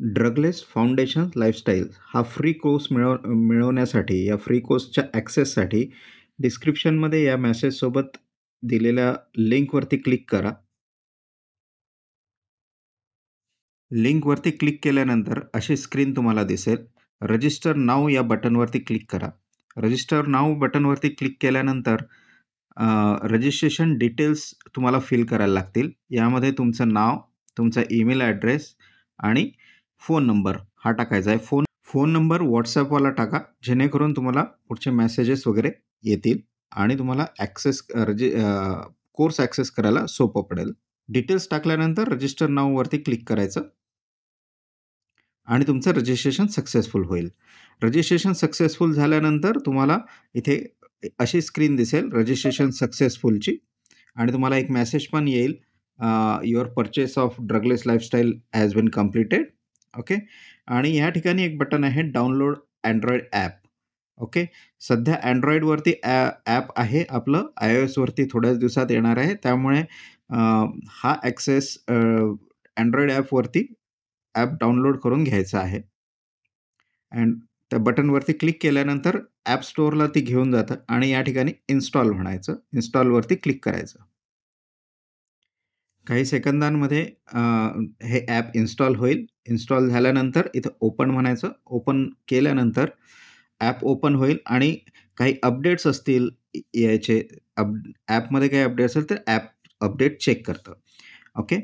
ड्रगलेस foundation lifestyle हा free course मिळवण्यासाठी या फ्री कोर्सच्या ॲक्सेससाठी डिस्क्रिप्शनमध्ये या मेसेजसोबत दिलेल्या लिंकवरती क्लिक करा. लिंकवरती क्लिक केल्यानंतर अशी स्क्रीन तुम्हाला दिसेल. रजिस्टर नाऊ या बटनवरती क्लिक करा. रजिस्टर नाऊ बटनवरती क्लिक केल्यानंतर रजिस्ट्रेशन डिटेल्स तुम्हाला फिल करायला लागतील. यामध्ये तुमचं नाव, तुमचा ईमेल ॲड्रेस आणि फोन नंबर हा टाकायचा आहे. फोन नंबर व्हॉट्सॲपवाला टाका, जेणेकरून तुम्हाला पुढचे मेसेजेस वगैरे येतील आणि तुम्हाला कोर्स ॲक्सेस करायला सोपं पडेल. डिटेल्स टाकल्यानंतर रजिस्टर नाऊवरती क्लिक करायचं आणि तुमचं रजिस्ट्रेशन सक्सेसफुल होईल. रजिस्ट्रेशन सक्सेसफुल झाल्यानंतर तुम्हाला इथे अशी स्क्रीन दिसेल रजिस्ट्रेशन सक्सेसफुलची आणि तुम्हाला एक मेसेज पण येईल, your purchase of drugless lifestyle has been completed. Okay. आणि या ठिकाणी एक बटन आहे डाउनलोड अँड्रॉइड ॲप. ओके. सध्या अँड्रॉइडवरती ॲप आहे आपलं, iOSवरती थोड्याच दिवसात येणार आहे. त्यामुळे हा ॲक्सेस अँड्रॉइड ॲपवरती ॲप डाउनलोड करून घ्यायचा आहे. अँड त्या बटनवरती क्लिक केल्यानंतर ॲप स्टोअरला ती घेऊन जातं आणि या ठिकाणी इन्स्टॉल म्हणायचं. इन्स्टॉलवरती क्लिक करायचं. काही सेकंदांमध्ये हे ॲप इन्स्टॉल होईल. इन्स्टॉल झाल्यानंतर इथं ओपन म्हणायचं. ओपन केल्यानंतर ॲप ओपन होईल आणि काही अपडेट्स असतील याचे ॲपमध्ये काही अपडेट असेल तर ॲप अपडेट चेक करतं. ओके.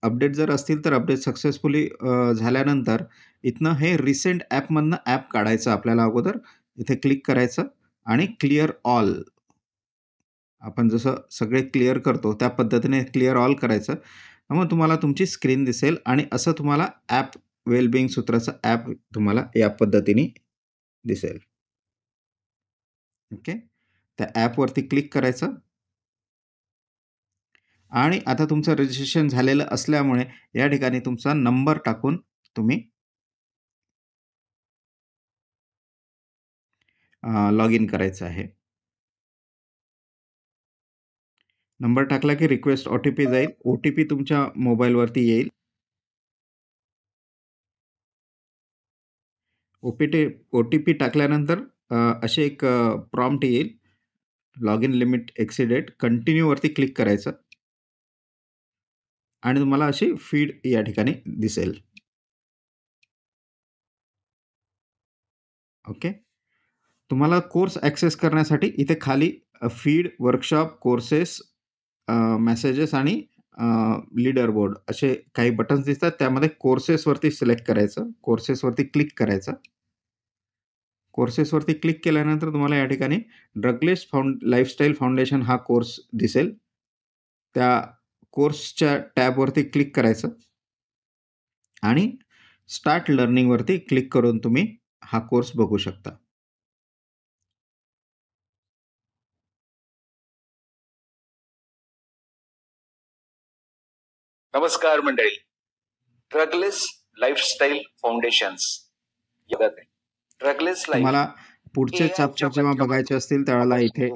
अपडेट जर असतील तर अपडेट सक्सेसफुली झाल्यानंतर इथनं हे रिसेंट ॲपमधनं ॲप काढायचं आपल्याला अगोदर. इथे क्लिक करायचं आणि क्लिअर ऑल, आपण जसं सगळे क्लिअर करतो त्या पद्धतीने क्लिअर ऑल करायचं. मग तुम्हाला तुमची स्क्रीन दिसेल आणि असं तुम्हाला ॲप वेलबिंग सूत्राचं ॲप तुम्हाला या पद्धतीने दिसेल. ओके. त्या ॲपवरती क्लिक करायचं आणि आता तुमचं रजिस्ट्रेशन झालेलं असल्यामुळे या ठिकाणी तुमचा नंबर टाकून तुम्ही लॉग इन करायचं आहे. नंबर टाकला की रिक्वेस्ट OTP जाईल. OTP तुमच्या मोबाईलवरती येईल. OTP टाकल्यानंतर असे एक प्रॉम्प्ट येईल, लॉग इन लिमिट एक्सिडेड. कंटिन्यूवरती क्लिक करायचं आणि तुम्हाला अशी फीड या ठिकाणी दिसेल. ओके. तुम्हाला कोर्स ॲक्सेस करण्यासाठी इथे खाली फीड, वर्कशॉप, कोर्सेस, मेसेजेस आणि लीडर बोर्ड असे काही बटन्स दिसतात. त्यामध्ये कोर्सेसवरती सिलेक्ट करायचं. कोर्सेसवरती क्लिक करायचं. कोर्सेसवरती क्लिक केल्यानंतर तुम्हाला या ठिकाणी ड्रगलेस लाईफस्टाईल फाउंडेशन हा कोर्स दिसेल. त्या कोर्सच्या टॅबवरती क्लिक करायचं आणि स्टार्ट लर्निंगवरती क्लिक करून तुम्ही हा कोर्स बघू शकता. नमस्कार मंडळी, ड्रगलेस लाईफस्टाईल फाउंडेशन्स ड्रगलेस तुम्हाला पुढचे चॅप्टर जेव्हा बघायचे असतील त्यावेळेला इथे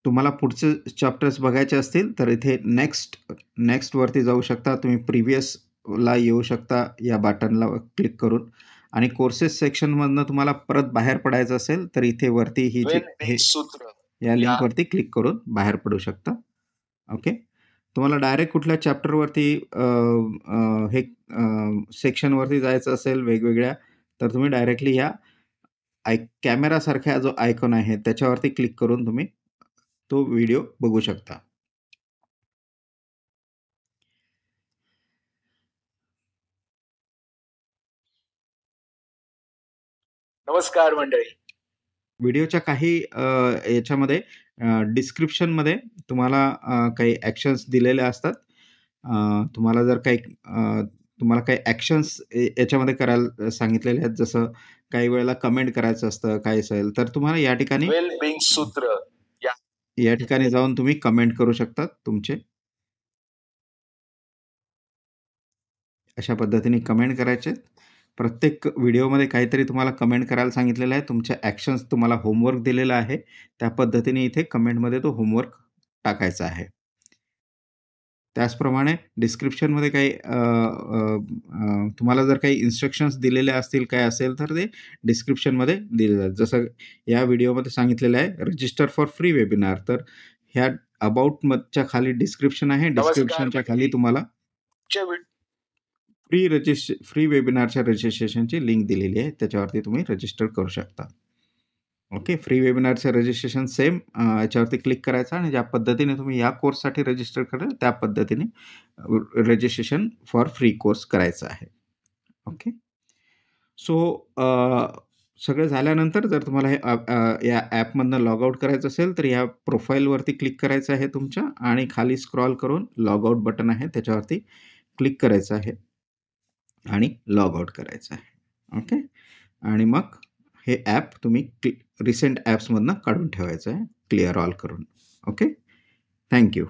तुम्हाला पुढचे चॅप्टर्स बघायचे असतील तर इथे नेक्स्ट वरती जाऊ शकता. तुम्ही प्रिव्हियसला येऊ शकता या बटनला क्लिक करून आणि कोर्सेस सेक्शनमधनं तुम्हाला परत बाहेर पडायचं असेल तर इथे वरती ही हे सूत्र या लिंकवरती क्लिक करून बाहेर पडू शकता. ओके. तुम्हाला डायरेक्ट कुठल्या चॅप्टरवरती हे सेक्शनवरती जायचं असेल वेगवेगळ्या, तर तुम्ही डायरेक्टली ह्या कॅमेरासारखा जो आयकॉन आहे त्याच्यावरती क्लिक करून तुम्ही तो व्हिडिओ बघू शकता. नमस्कार मंडळी, व्हिडिओच्या काही याच्यामध्ये डिस्क्रिप्शनमध्ये तुम्हाला काही ॲक्शन्स दिलेले असतात. तुम्हाला जर तुम्हाला काही ॲक्शन्स याच्यामध्ये करायला सांगितलेले आहेत, जसं काही वेळेला कमेंट करायचं असतं काय असेल तर तुम्हाला या ठिकाणी वेल बिंग सूत्र या ठिकाणी जाऊन तुम्ही कमेंट करू शकता तुमचे. अशा पद्धतीने कमेंट करायचे. प्रत्येक व्हिडिओमध्ये काहीतरी तुम्हाला कमेंट करायला सांगितलेलं आहे. तुमचे ॲक्शन्स तुम्हाला होमवर्क दिलेला आहे. त्या पद्धतीने इथे कमेंटमध्ये तो होमवर्क टाकायचा आहे. त्याचप्रमाणे डिस्क्रिप्शनमध्ये काही तुम्हाला जर काही इन्स्ट्रक्शन्स दिलेले असतील, काय असेल तर ते डिस्क्रिप्शनमध्ये दिले जातात. जसं या व्हिडिओमध्ये सांगितलेलं आहे रजिस्टर फॉर फ्री वेबिनार. तर ह्या अबाउटच्या खाली डिस्क्रिप्शन आहे. डिस्क्रिप्शनच्या खाली तुम्हाला फ्री वेबिनारच्या रजिस्ट्रेशनची लिंक दिलेली आहे. त्याच्यावरती तुम्ही रजिस्टर करू शकता. ओके, फ्री वेबिनारचं रजिस्ट्रेशन सेम याच्यावरती क्लिक करायचं आणि ज्या पद्धतीने तुम्ही या कोर्ससाठी रजिस्टर कराल त्या पद्धतीने रजिस्ट्रेशन फॉर फ्री कोर्स करायचं आहे. ओके, सो सगळं झाल्यानंतर जर तुम्हाला हे या ॲपमधनं लॉग आउट करायचं असेल तर या प्रोफाईलवरती क्लिक करायचं आहे तुमच्या आणि खाली स्क्रॉल करून लॉग आउट बटन आहे त्याच्यावरती क्लिक करायचं आहे आणि लॉग आउट करायचं आहे. ओके, आणि मग हे ॲप तुम्ही रिसेंट ॲप्समधनं काढून ठेवायचं आहे क्लिअर ऑल करून. Okay, thank you.